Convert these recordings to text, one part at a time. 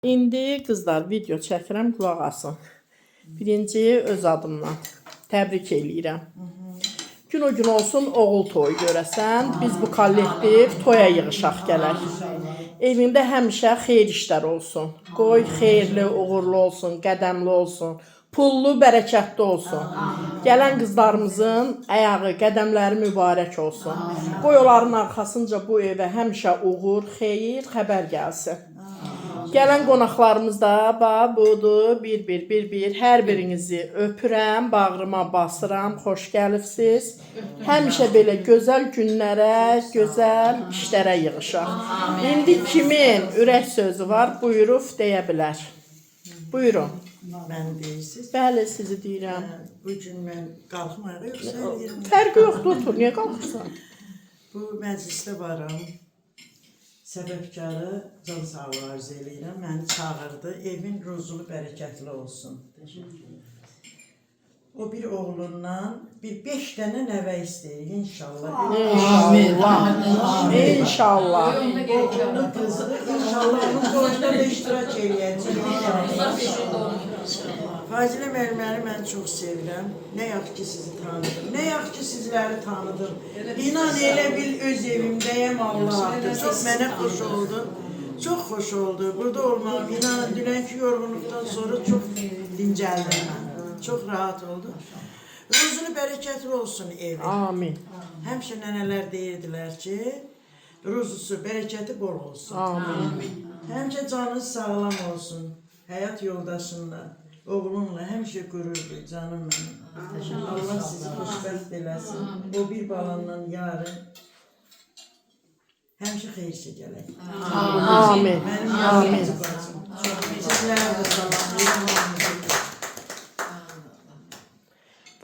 İndi qızlar video çəkirəm, qulaq asın. Birinci öz adımdan təbrik eləyirəm. Gün o gün olsun oğul toyu görəsən. Biz bu kollektiv toya yığışaq gələk. Evində həmişə xeyir işlər olsun. Qoy xeyirli, uğurlu olsun, qədəmli olsun. Pullu, bərəkətli olsun. Gələn qızlarımızın ayağı, qədəmləri mübarək olsun. Qoy onların arxasınca bu evə həmişə uğur, xeyir, xəbər gəlsin. Gələn qonaqlarımız da budur, bir. Hər birinizi öpürəm, bağrıma basıram, xoş gəlibsiz. Həmişə belə gözəl günlərə, gözəl işlərə yığışaq. İndi kimin ürək sözü var, buyurub deyə bilər. Buyurun. Mən deyirsiniz. Bəli, sizi deyirəm. Bugün mən qalxmayağa yoxsa yerim. Fərqi yoxdur, otur, niyə qalxırsan? Bu məclisdə varam. Səbəbkarı can sağlığı arzu eləyirəm. Məni çağırdı. Evin ruzulu bərəkətli olsun. O bir oğlundan bir 5 dənə nəvə istəyir inşallah. İnşallah. İnşallah. Oğlunun qızı inşallah onun toyunda da iştirak eləyəcək. Fazilə müəlliməni mən çox sevirəm. Nə yaxşı ki sizi tanıdım. Nə yaxşı ki sizləri tanıdım. İnan elə bil öz evimdəyəm Allah'dır. Çox mənə xoş oldu. Çox xoş oldu. Burada olmağım inanın dünənki yorğunluqdan sonra çox dincəldim mən. Çox rahat oldu. Ruzunu bərəkətli olsun evi. Amin. Həmişə nənələr deyirdilər ki, ruzusu, bərəkəti bol olsun. Amin. Həmişə canınız sağlam olsun. Həyat yoldaşınla, oğlunla həmişə qürur duy canım mənim. Allah sizi xoşbəxt eləsin. O bir balandan yarın həmişə xeyirsə gələk. Amin. Mənim yarımcı bacım. Sizlərə də salamlayıram.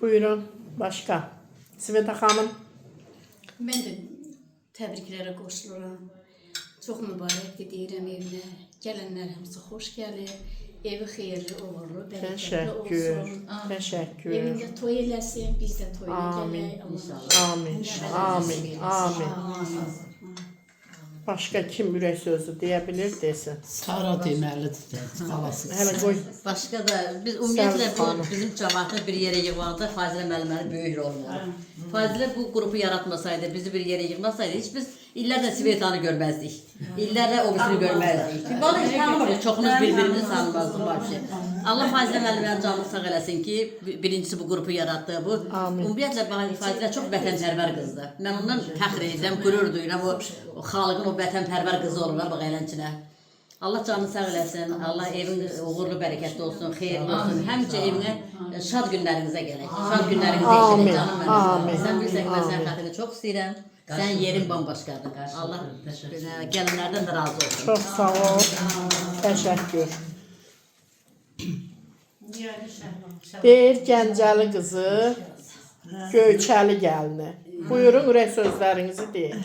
Buyurun. Başqa. Sveta xanım. Mən də təbriklərə qoşuluram. Çox mübarəkdir deyirəm evinə. Gələnlər hamısı xoş gəlir. Evi xeyirli, uğurlu, bərəkətli olsun. Təşəkkür. Evində toy eləsin, biz də toyuna gələk. Amin. Amin. Amin. Başqa kim ürək sözü deyə bilir, desin. Sara deməlidir, xalası. Hələ qoy. Başqa da biz ümumiyyətlə bu bizim cəmaatı bir yerə yığmaqda Fazilə müəllimənin böyük rolu var. Fazilə bu qrupu yaratmasaydı, bizi bir yerə yığmasaydı, heç biz illərlə Svetanı görməzdik. İllərlə o birisini görməzdik. Vallahi heç tanımırıq, çoxumuz bir-birimizi tanımazdık vəbşi. Allah Fazilə müəllimənin canını sağ eləsin ki, birincisi bu qrupu yaratdı. Bu ümumiyyətlə Fazilə çox vətənpərvər qızdır. Mən ondan fəxr edirəm, qürur duyuram. O xalqın o vətənpərvər qızı olur bax eləncə. Allah canını sağ eləsin. Allah evin uğurlu, bərəkətli olsun, xeyirli olsun. Həmişə evinə şad günlərinizə gələk. Şad günlərinizə gələk canım mənim. Sən bilirsən ki, mən sənin xətrini çox istəyirəm. Sənin yerin bambaşqadır. Allah gələnlərdən də razı olsun. Çox sağ ol. Təşəkkür. Deyir Gəncəli qızı, Göyçəli gəlini. Buyurun, ürək sözlərinizi deyin.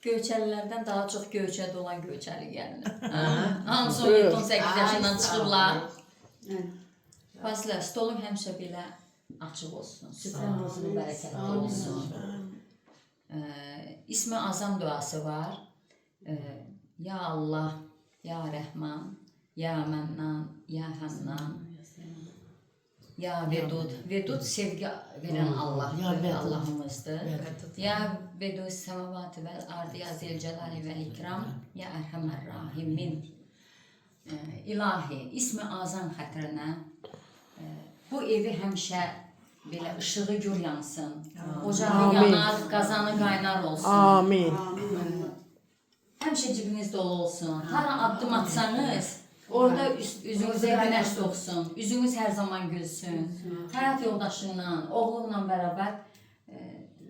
Göyçəlilərdən daha çox Göyçədə olan Göyçəli gəlinir. Hamısı 17-18 yaşından çıxırlar. Fazilə, stolun həmişə belə açıq olsun. Süfrən ruzunu bərəkətli olsun. İsmi azam duası var. Ya Allah, Ya Rəhman, Ya Mənnan, Ya Həmnan, Ya Vedud. Vedud sevgi verən Allah, Allahımızdır. Ya Vedud səmavatı vəl ardı, Ya Zilcəlali vəl ikram, Ya Ərhəmər Rahimin. İlahi, ismi azam xətrinə bu evi həmişə belə ışığı gür yansın. Ocağı yanar, qazanı qaynar olsun. Amin. Həmişə cibiniz dolu olsun. Hara addım atsanız, orada üzünüzə günəş doğsun. Üzünüz hər zaman gülsün. Həyat yoldaşıyla, oğlunla bərabər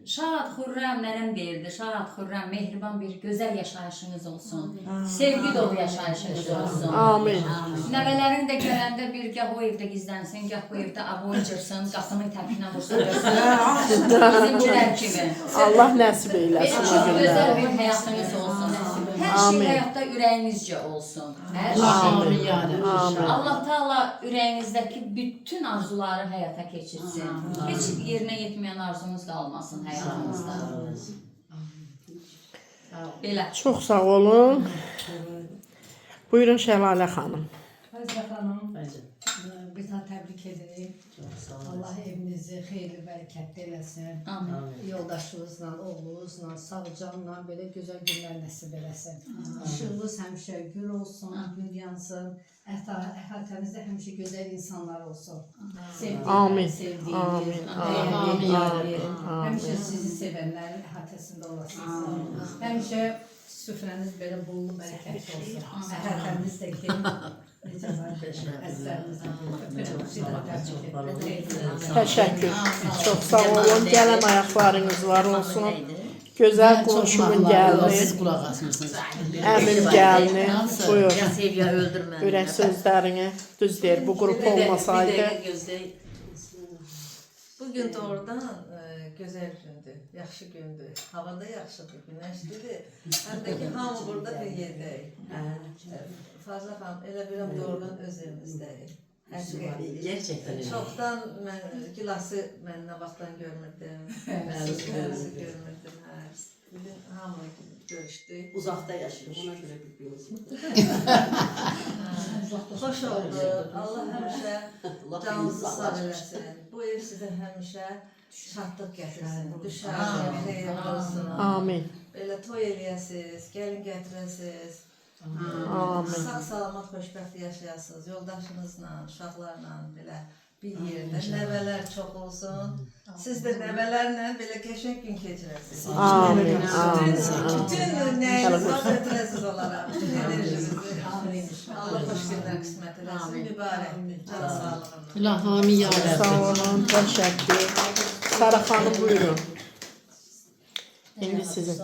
şad, xürrəm, nənəm deyirdi, şad, xürrəm, mehriban bir gözəl yaşayışınız olsun. Sevgi dolu yaşayışınız olsun. Amin. Nəvələrin də gələndə bir gah o evdə gizlənsin, gah bu evdə aboy cırsın, qapını təpinə vursun. Bizimkilər kimi. Allah nəsib eyləsin o günlər. Gözəl bir həyatınız olsun. Hər şey həyatda ürəyinizcə olsun. Hər şey. Allah Taala ürəyinizdəki bütün arzuları həyata keçirsin. Heç yerinə yetməyən arzunuz qalmasın həyatınızda. Belə. Çox sağ olun. Buyurun Şəlalə xanım. Fəzlə xanım, bir daha təbrik edirik. Allah evinizi xeyirli, bərəkətli eləsin. Amin. Yoldaşınızla, oğlunuzla, sağcanla belə gözəl günlər nəsib eləsin. İşığınız həmişə gül olsun, gül yansın. Əhatənizdə həmişə gözəl insanlar olsun. Amin. Sevdiyiniz, həmişə sizi sevənlərin əhatəsində olasınız. Həmişə süfrəniz belə bollu, bərəkətli olsun. Əhatəniz də ki, necə var, əzizlərinizlə Təşəkkür. Çox sağ olun. Gələn ayaqlarınız var olsun. Gözəl qonşumun gəldi. Siz qulaq asmışsınız. Əmim gəldi. Buyur. Ya sev ya öldür məni. Ürək sözlərini düz deyir. Bu qrup olmasaydı. Bugün doğrudan gözəl gündür, yaxşı gündür. Havada yaxşıdır, günəşlidir. Həm də ki, hamı burada bir yerdəyik. Fazla xanım, elə biləm doğrudan öz evimizdəyik. Gerçekten öyle. Çoxdan mən gilası mən nə vaxtdan görmürdüm. Sözlərinizi görmürdüm. Bugün hamı görüşdük. Uzaqda yaşayır, ona görə bilmiyoruz. Xoş oldu. Allah həmişə canınızı sağ eləsin. Bu ev sizə həmişə şadlıq gətirsin. Düşər, xeyir olsun. Amin. Belə toy eləyəsiniz, gəlin gətirəsiniz. Amin. Sağ salamat xoşbəxt yaşayasınız. Yoldaşınızla, uşaqlarla belə bir yerdə. Nəvələr çox olsun. Siz də nəvələrlə belə qəşəng gün keçirəsiniz. Amin. Bütün nəyiniz var götürəsiniz onlara. Bütün enerjinizi. Allah xoş günlər qismət eləsin. Mübarəkdir. Can sağlığına. İlahami ya Sağ olun. Təşəkkür. Sara xanım buyurun. İndi sizin,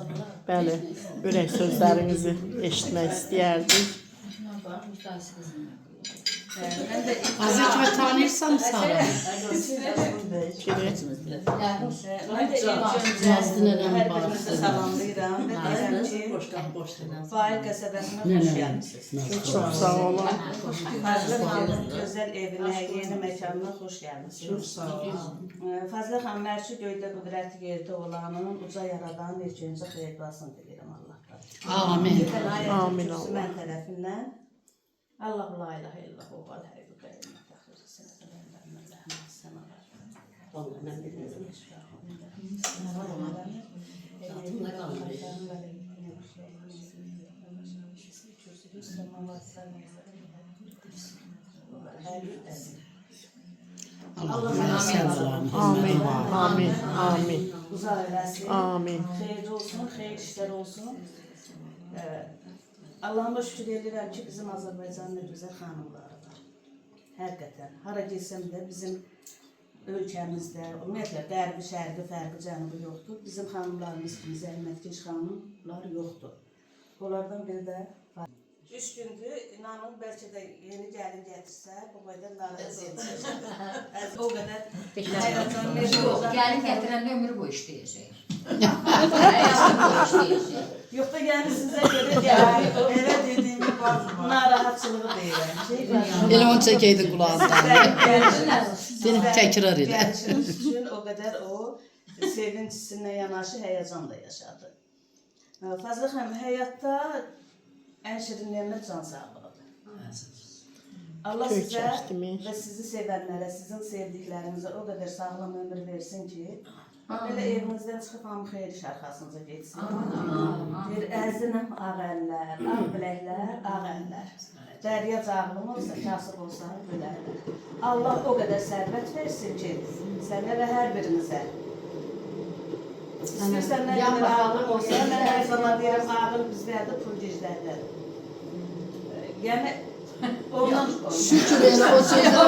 bəli, ürək sözlərinizi eşitmək istəyərdik. Azı kimi tanıyırsam Sara. Nazlı nənəm Hər var. birinizi salamlayıram və deyirəm ki, Fail qəsəbəsinə xoş gəlmisiniz. Çox sağ olun. Fazlı xanımın gözəl evinə, yeni məkanına xoş gəlmisiniz. Çox sağ olun. Fazlı xanım, mərşi göydə qüdrəti yerdə olanın uca yaradan necəncə xeyirlasını diləyirəm Allahdan. Amin. Amin Allah. Mən tərəfindən Allahu la ilahe illallah və l-həyyul qəyyum təxirə sənədən rəhmətən səmalar. Allah'ım selam. Amin. Amin. Amin. Uzaq eləsin. Amin. Xeyirli olsun, xeyir işlər olsun. Allah'ıma şükür edirəm ki, bizim Azərbaycanın gözəl xanımları var. Həqiqətən. Hara gelsəm də bizim ölkəmizdə, ümumiyyətlə qərbi, şərqi, fərqi, cənubu yoxdur. Bizim xanımlarımız kimi zəhmətkeş xanımlar yoxdur. Onlardan biri də var. 3 gündür, inanın, bəlkə də yeni gəlin gətirsə, bu qədər narazı olacaq. O qədər həyatdan Yox, gəlin gətirəndə ömrü boyu işləyəcək. Həyatın boyu işləyəcək. Yox da yəni sizə görə gəlir. Elə dediyimi baxma. Narahatçılığı deyirəm. Elə onu çəkəydin qulağından. Seni təkrar elə. Gəlişiniz üçün o qədər o sevinçsinə yanaşı həyəcan da yaşadı. Fazla xanım, həyatda ən şirin nemət can sağlığıdır. Allah sizə və sizi sevənlərə, sizin sevdiklərinizə o qədər sağlam ömür versin ki, belə evinizdən çıxıb hamı xeyir iş arxasınıza geçsin. Bir əzinəm ağ əllər, ağ biləklər, ağ əllər. Dərya cağlım olsa, kasıb olsa, bölərlər. Allah o qədər sərvət versin ki, sənə və hər birinizə. İstəyirsən nə qədər ağlım olsa, mən hər zaman deyirəm, ağıl bizlərdə, pul gizlərdə. Yəni, Şükür elə o sözə.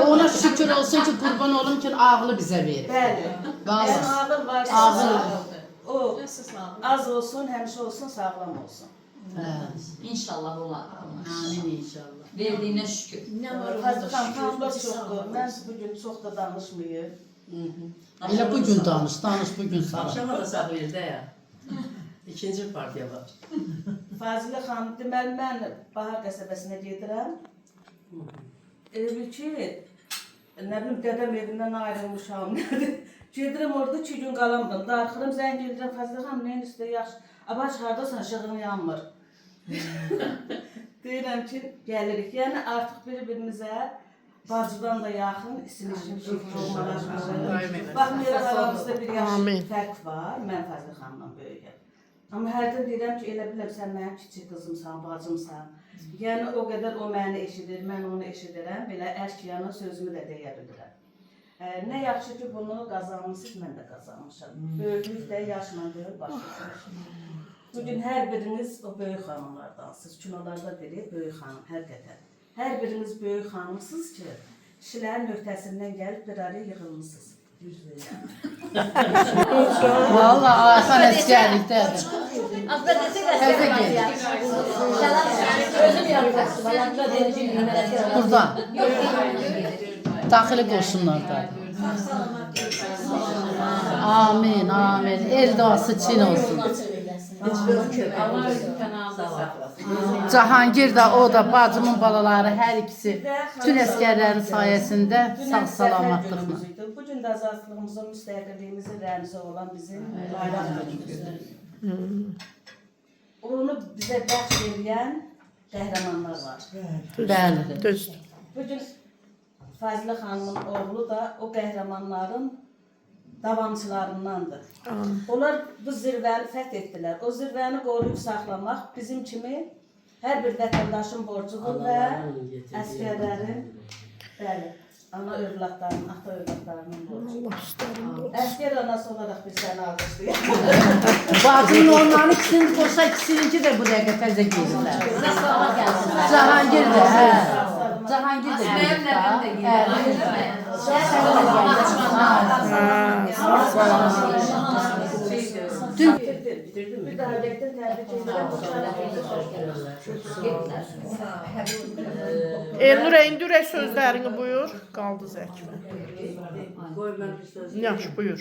Ona şükür olsun ki, qurban olum ki, ağlı bizə verir. bəli. Yəni, ağıl varsa, o az olsun, həmişə olsun, sağlam olsun. İnşallah olar. Amin inşallah. Verdiyinə şükür. Fazla xanımlar çoxdur, mən bugün çox da danışmayım. Elə bugün danış bugün sağ ol. Akşama da saxlayır da ya. İkinci partiya var. Fazilə xanım, deməli, mən Bahar qəsəbəsinə gedirəm. Elə bil ki, nə bilim, dədəm evindən ayrılmışam, Gedirəm orada 2 gün qalamdım. Darxıram, zəng edirəm, Fazla xanım, nəyin üstə yaxşı. Abaş, hardasan, işığın yanmır. Deyirəm ki, gəlirik. Yəni artıq bir-birimizə bacıdan da yaxın, isim-isim olmalaşmışıq. Baxmayaraq aramızda bir yaş fərq var, mən Fazla xanımdan böyükəm. Amma hərdən deyirəm ki, elə biləm sən mənim kiçik qızımsan, bacımsan. Yəni o qədər o məni eşidir, mən onu eşidirəm, belə ərk yana sözümü də deyə bilirəm. Nə yaxşı ki, bunu qazanmışsınız, mən də qazanmışam. Böyüklük də yaşla deyil, başlayışım. Bugün hər biriniz o böyük xanımlardansınız. Kinolarda deyilir, böyük xanım, həqiqətən. Hər biriniz böyük xanımsınız ki, kişilərin öhdəsindən gəlib bir araya yığılmışsınız. Valla Ayxan əsgərlikdədir. Burada. Daxili qoşunlardadır. Amin, amin. El duası Çin olsun. Cahangir də, o da, bacımın balaları, hər ikisi bütün əskərlərin sayəsində sağ-salamatlıqla. Bugün də azadlığımızın, müstəqilliyimizin rəmzi olan bizim bayraq günümüzdür. Onu bizə bəxş edən qəhrəmanlar var. Bəli. Düzdür. Bugün Fazla xanımın oğlu da o qəhrəmanların davamçılarındandır. Onlar bu zirvəni fəth etdilər. O zirvəni qoruyub saxlamaq bizim kimi hər bir vətəndaşın borcudur və əsgərlərin, bəli, ana övladlarının, ata övladlarının borcudur. Əsgər anası olaraq biz səni alqışlayaq. Bacımın onların ikisini qoşa, ikisininki də bu dəqiqə təzə geyirlər. Cahangir də, hə. Cahangir də Bir daha bekle, təbrik edirəm. Elnur Endürək sözlərini buyur. Qaldı Zəkmə. Qoy mən bir söz. Yaxşı, buyur.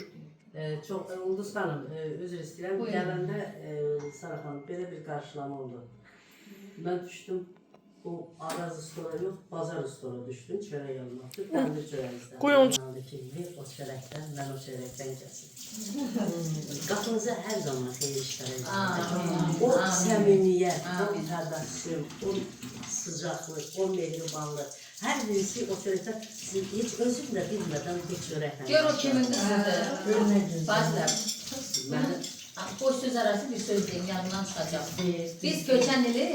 Çox Ulduz xanım, üzr istəyirəm. Gələndə Sara xanım belə bir qarşılama oldu. Mən düşdüm bu Araz ustora yox, Bazar ustora düşdüm. Çörək almaq. Təndir çörəyizdən. Qoy onu. O çörəkdən, mən o çörəkdən kəsim. Qapınıza hər zaman xeyir işlər edin. O səmimiyyət, o təbəssüm, o sıcaqlıq, o mehribanlıq. Hər birisi o çörəkdən heç özüm də bilmədən bu çörəklə. Gör o kimindir sizə. Bacılar. Boş söz arası bir söz deyim, yanından çıxacaq. Biz köçən ili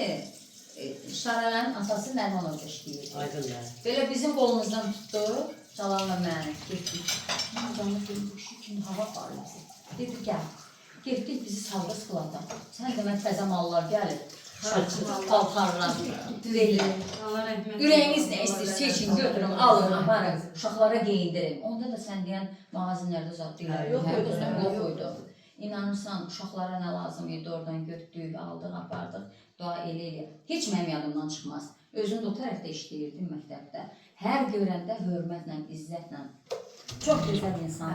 Şaraların atası Nərmanov işləyirdi. Aydın bəli. Belə bizim qolumuzdan tutdu, Calanla məni getdik. Adamı dedik, şimdi hava parlasın. Dedi, gəl. Getdik bizi salda sıxılada. Sən demə təzə mallar gəlir. Paltarlar, düzeyli. Ürəyiniz nə istəyir, seçin, götürün, alın, aparın, uşaqlara geyindirin. Onda da sən deyən mağazinlərdə zat deyil, yox oydu. İnanırsan, uşaqlara nə lazım idi, oradan götürdük, aldıq, apardıq, dua elə. Heç mənim yadımdan çıxmaz. Özüm də o tərəfdə işləyirdim məktəbdə. Hər görəndə hörmətlə, izzətlə. Çox gözəl insan.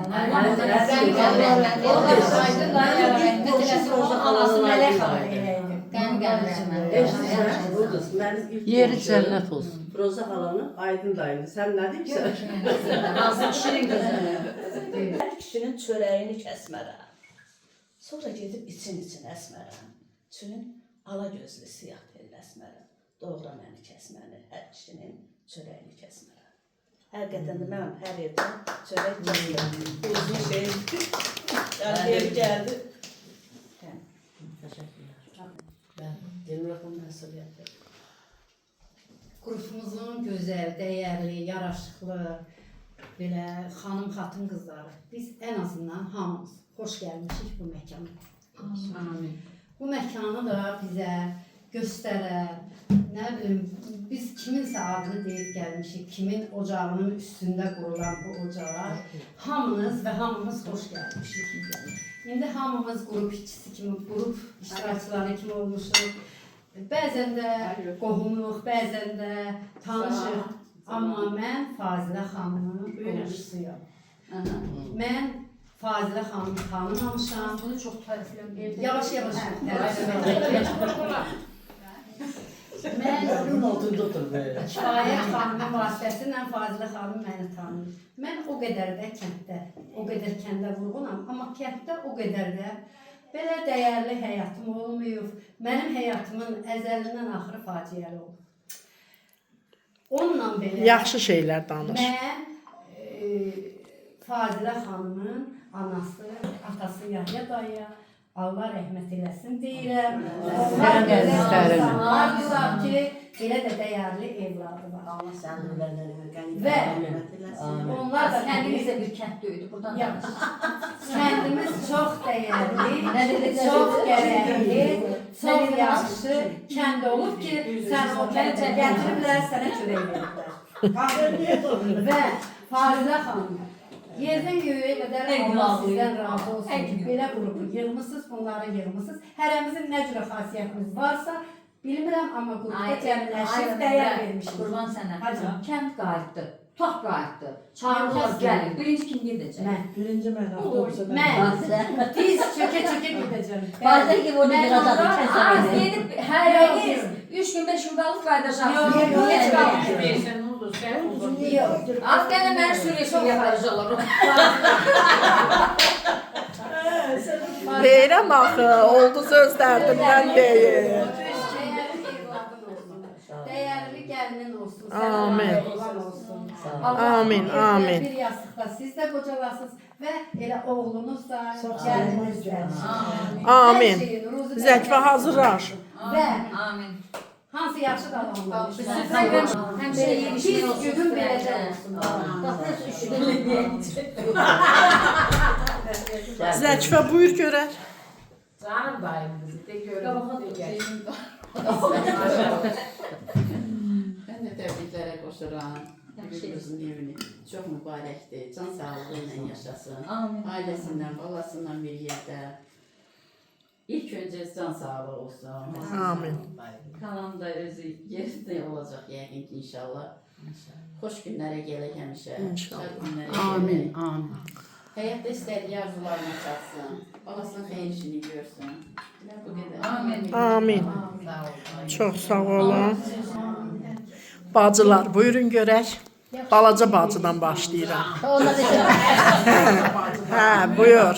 Yeri cənnət olsun. Firoza xalanın Aydın dayını. Sən nə deyirsən? Nazım şirin gözəl. Hər kişinin çörəyini kəsmərəm. Sonra gedib için əsmərəm. Üçün ala gözlü siyah telli əsmərəm. Doğra məni kəsməni, hər kişinin çörəyini kəsmərəm. Həqiqətən də mən hər yerdən çörək kəsmərəm. Uzun şey. Yəni geri gəldi. Qrupumuzun gözəl, dəyərli, yaraşıqlı, belə xanım, xatın qızları. Biz ən azından hamımız xoş gəlmişik bu məkana. Bu məkanı da bizə göstərər, nə bilim, biz kiminsə adını deyib gəlmişik, kimin ocağının üstündə qurulan bu ocağa hamınız və hamımız xoş gəlmişik. İndi hamımız qrup işçisi kimi, qrup iştirakçıları kimi olmuşuq. Bəzən də qohumuq, bəzən də tanışıq. Amma mən Fazilə xanımın qonşusuyam. Mən Fazilə xanımı tanımamışam. Bunu çox tərifləm. Yavaş yavaş. Mən Onun altında otur böyle. Kifayət xanımın vasitəsilə Fazilə xanım məni tanıyır. Mən o qədər də kənddə, o qədər kəndə vurğunam, amma kənddə o qədər də belə dəyərli həyatım olmayıb. Mənim həyatımın əzəlindən axırı faciəli olub. Onunla belə Yaxşı şeylər danış. mən Fazilə xanımın anası, atası Yahya dayıya Allah rəhmət eləsin deyirəm. Onlar belə insanlardılar ki, belə də dəyərli evladı var. Allah sənin ömürlərini qənimət Və eləsin. onlar da Kəndimiz kəndimiz, də bir kənd döyüdü. Buradan kəndimiz çox dəyərli, çox gərəkli, çox yaxşı kənd olub ki, sən o kəndə gətiriblər, sənə çörək veriblər. Və Fazilə xanım, yerdən göğe qədər Allah sizdən razı olsun ki, belə qrupu yığmışsınız, bunları yığmışsınız. Hərəmizin nə cürə xasiyyətimiz varsa, bilmirəm, amma qrupda cəmləşib dəyər vermişik. Qurban sənə. Hacı. Kənd qayıtdı. Top qayıtdı. Çağırırlar gəlin. Birinci kim gedəcək? Mən, Birinci mən avtobusa mən diz çökə-çökə gedəcəm. Bazen ki orada Mən biraz ondan- adı Az keser. gedib hərəniz 3 gün 5 gün qalıb qayıdacaqsınız. Yox, Heç qalmır. Yox. Az gəlin mən Suriyə yapacaqlar. Deyirəm axı, oldu söz dərdindən deyir. Dəyərli evladın olsun. Dəyərli gəlinin olsun. Amin. Sənə oğlan olsun. Amin, Allah amin. Bir yastıqda siz də qocalasınız və elə oğlunuz da, gəliniz də. Amin. Hər şeyin ruzu Zəkvə hazırlaş. Və Amin. hansı yaxşı qalanlar. Həmişə yetişmək Biz olsun. günün beləcə olsun. Zəkvə buyur görək. Canım dayım bizi de görün. Ben de tebriklere koşuram. Birimizin evini çok mübarekti. Can sağlığıyla yaşasın. Amin. Ailesinden, balasından bir yerde. İlk önce can sağlığı olsun. Amin. Kalan da özü yerinde olacak yəqin ki inşallah. Xoş günlərə gələk həmişə. İnşallah. Şad günlərə gələk. Amin. Həyatda istədiyi arzularına çatsın. Balasının xeyir işini görsün. Bu qədər. Amin. Amin. Çox sağ olun. Bacılar, buyurun görək. Balaca bacıdan başlayıram. Hə, buyur.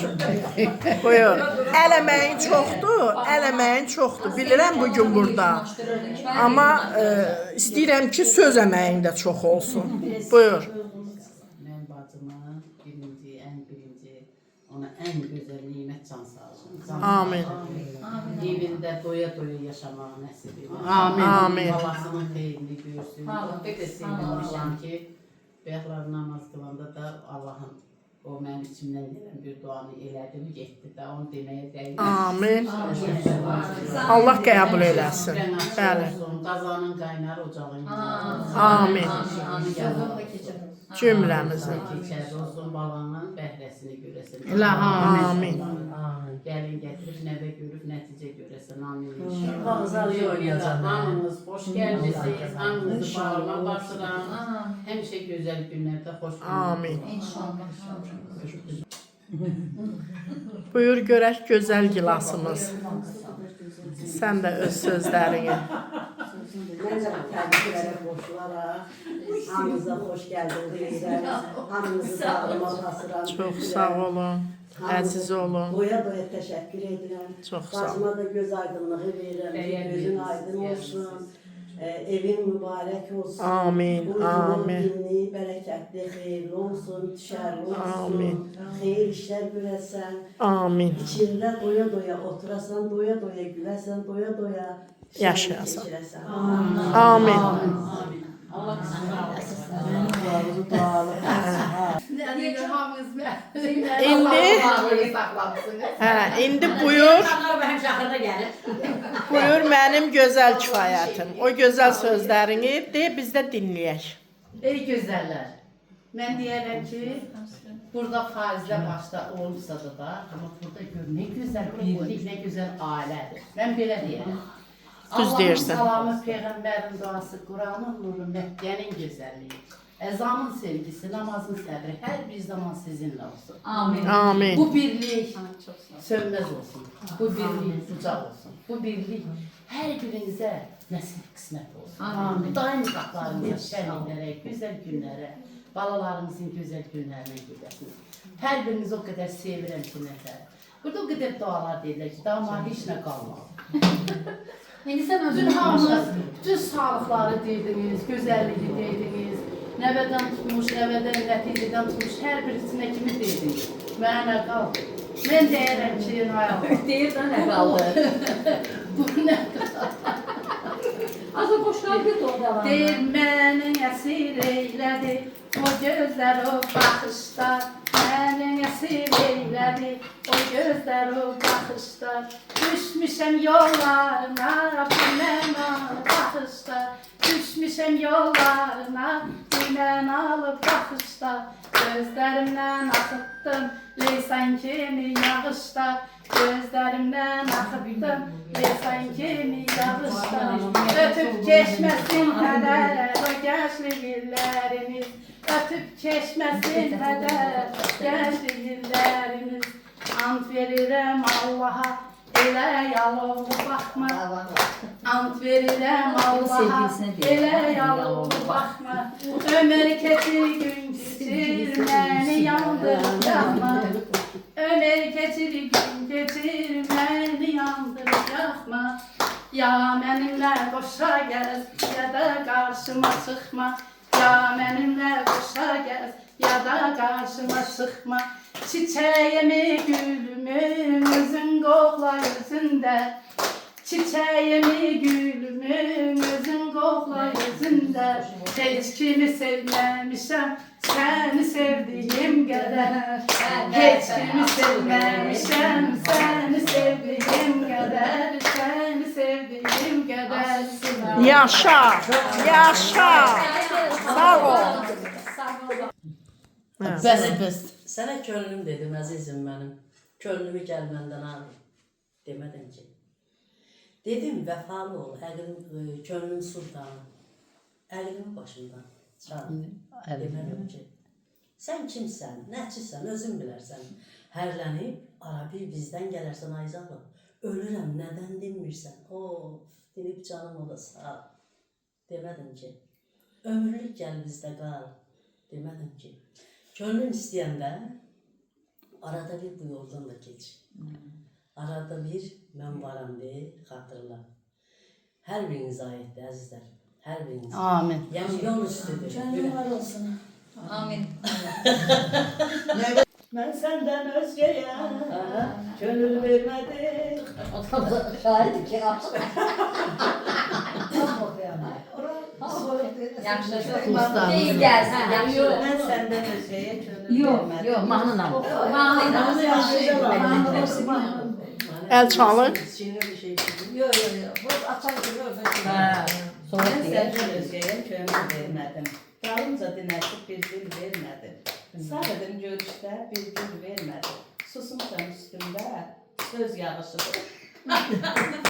Buyur. Əl əməyin çoxdur, əl əməyin çoxdur. Bilirəm bu gün burada. Amma istəyirəm ki, söz əməyin də çox olsun. Buyur. Mən bacımı birinci, ona ən gözəl nimət can sağlığın. Amin. Evində doya-doya yaşamağı nəsib edin. Amin. Balasının xeyrini görsün. Çok da sevinmişəm ki, bəyəklər namaz qılanda da Allahın o mənim içimdən gələn bir duanı elədim, getdi də onu deməyə dəyir. Amin. Allah qəbul eləsin. Bəli. Qazanın qaynar ocağın. Amin. Cümləmizin. Keçər olsun, balanın bəhrəsini görəsin. Amin. Gəlin gətirib, nəvə görüb, nəticə görəsin. Amin. Bağzalı oynayacaq. Hamınız xoş gəlmişsiniz, hamınızı bağırma basıram. Həmişə gözəl günlərdə xoş Amin. İnşallah. Buyur görək gözəl gilasımız. Sən də öz sözlərini. Mən də təbriklərə qoşularaq hamınıza xoş gəldiniz deyirəm. Hamınızı sağlama basıram. Çox sağ olun. Əziz olun. Doya-doya təşəkkür edirəm. Çox sağ Bacıma da göz aydınlığı verirəm ki, gözün aydın olsun. Evin mübarək olsun. Amin, amin. Dinli, bərəkətli, xeyirli olsun, düşərli olsun. Amin. Xeyir işlər görəsən. Amin. İçində doya-doya oturasan, doya-doya güləsən, doya-doya Yaşayasan. keçirəsən. Amin. Allah İndi buyur. Buyur mənim gözəl kifayətim. O gözəl sözlərini de, biz də dinləyək. Ey gözəllər, mən deyərəm ki, burada Fazilə başda olmasa da, amma burada gör nə gözəl birlik, nə gözəl ailədir. Mən belə deyərəm. Düz deyirsən. Allahın salamı, Peyğəmbərin duası, Quranın nuru, Məkkənin gözəlliyi, əzamın sevgisi, namazın səbri hər bir zaman sizinlə olsun. Amin. Amin. Bu birlik sönməz olsun. Bu birlik ucaq olsun. Bu birlik hər birinizə nəsib qismət olsun. Amin. Daim qapılarımız şənliklərə, gözəl günlərə, balalarımızın gözəl günlərinə gedəsiniz. Hər birinizi o qədər sevirəm ki, nətər. Burada o qədər dualar deyirlər ki, daha heç nə qalmadı. İndi sən Bütün özün hamınız, bütün sağlıqları deydiniz, gözəlliyi deydiniz, nəvədən tutmuş, nəvədən nəticədən tutmuş, hər birisinə kimi deydiniz. Mənə nə qaldı? Mən deyərəm ki, nə qaldı? deyir də nə qaldı? Bu nə qaldı? Az o boşlar bir o devam. Deyir məni əsir eylədi, o gözlər o baxışlar. Məni əsir eylədi, o gözlər o baxışlar. Düşmüşəm yollarına, bilmənalı baxışlar. Düşmüşəm yollarına, bilmənalı baxışlar. Gözlərimdən axıtdım, leysan kimi yağışlar. Gözlərimdən axıtdım, leysan kimi yağışlar. Ötüb keçməsin hədər, o gənclik illərimiz. Ötüb keçməsin hədər, gənclik illərimiz. Ant verirəm Allaha, elə yalovlu baxma. Ant verirəm Allaha, elə yalovlu baxma. Ömür keçir, gün keçir, məni yandırıb yaxma. Ömür keçir, gün keçir, məni yandırıb yaxma. Ya mənimlə qoşa gəz, ya da qarşıma çıxma. Ya mənimlə qoşa gəz, ya da qarşıma çıxma. Çiçəyimi, gülümü, özün qoxla özündə. Çiçəyimi, gülümü, özün qoxla özündə. Heç kimi sevməmişəm, səni sevdiyim qədər. Heç kimi sevməmişəm, səni sevdiyim qədər. Səni sevdiyim qədər. Yaşa, yaşa. Sağ ol. Bəs. Sənə könlüm dedim, əzizim mənim. Könlümü gəl məndən al. Demədim ki. Dedim, vəfalı ol, könlüm sultanı. Əlimin başından çal. Demədim ki. Sən kimsən, nəçisən, özün bilərsən. Hərlənib, ara bir bizdən gələrsən Ayzalı. Ölürəm, nədən demirsən? Of, dinib canım ola sağ. Demədim ki. Ömürlük gəl bizdə qal. Demədim ki. Könlün istəyəndə arada bir bu yoldan da geç. Arada bir mən varam deyil, xatırla. Hər biriniz aiddir, əzizlər. Hər biriniz. Amin. Yəni yol üstüdür. Könlün var olsun. Amin. Mən səndən özgəyə könül vermədim. Şahidi ki, açıq. Yaxşı. İyi gəlsin. Yaxşı. Mən səndən özgəyə könül vermədim. Yox, mahnına. El çalır. Yox. Bu açan kimi özgəyə. Mən səndən özgəyə könül vermədim. Dalımca dinləşib bir dil vermədim. Sadədim görüşdə bir dil vermədim. Susmuşam üstümdə söz yağışıdır.